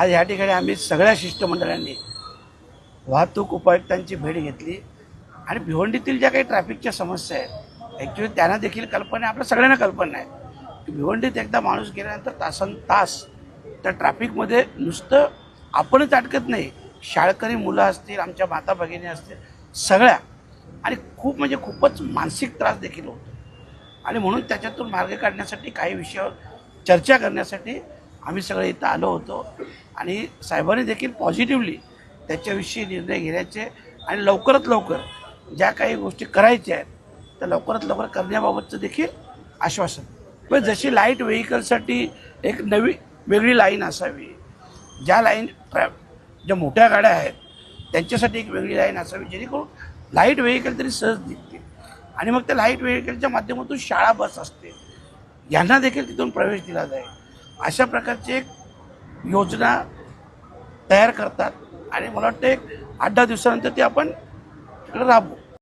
आज या ठिकाणी आम्ही सगळ्या शिष्टमंडळांनी वाहतूक उपायुक्तांची भेट घेतली आणि भिवंडीतील ज्या काही ट्रॅफिकच्या समस्या आहेत ॲक्च्युली त्यांना देखील कल्पना आहे, आपल्या सगळ्यांना कल्पना आहे की भिवंडीत एकदा माणूस गेल्यानंतर तासनतास त्या ट्रॅफिकमध्ये नुसतं आपणच अटकत नाही, शाळकरी मुलं असतील, आमच्या माता भगिनी असतील, सगळ्या, आणि खूप म्हणजे खूपच मानसिक त्रास देखील होतो. आणि म्हणून त्याच्यातून मार्ग काढण्यासाठी काही विषयावर चर्चा करण्यासाठी आम्ही सगळे इथं आलो होतो आणि साहेबांनी देखील पॉझिटिव्हली त्याच्याविषयी निर्णय घेण्याचे आणि लवकरात लवकर ज्या काही गोष्टी करायच्या आहेत त्या लवकरात लवकर करण्याबाबतचं देखील आश्वासन. पण जशी लाईट व्हेकलसाठी एक नवी वेगळी लाईन असावी, ज्या लाईन ज्या मोठ्या गाड्या आहेत त्यांच्यासाठी एक वेगळी लाईन असावी जेणेकरून लाईट व्हेकल तरी सहज दिसतील आणि मग त्या लाईट व्हेकलच्या माध्यमातून शाळा बस असते यांना देखील तिथून प्रवेश दिला जाईल, अशा प्रकारची एक योजना तयार करतात आणि मला वाटतं एक 8-10 दिवसानंतर ती आपण तिकडे राबवू.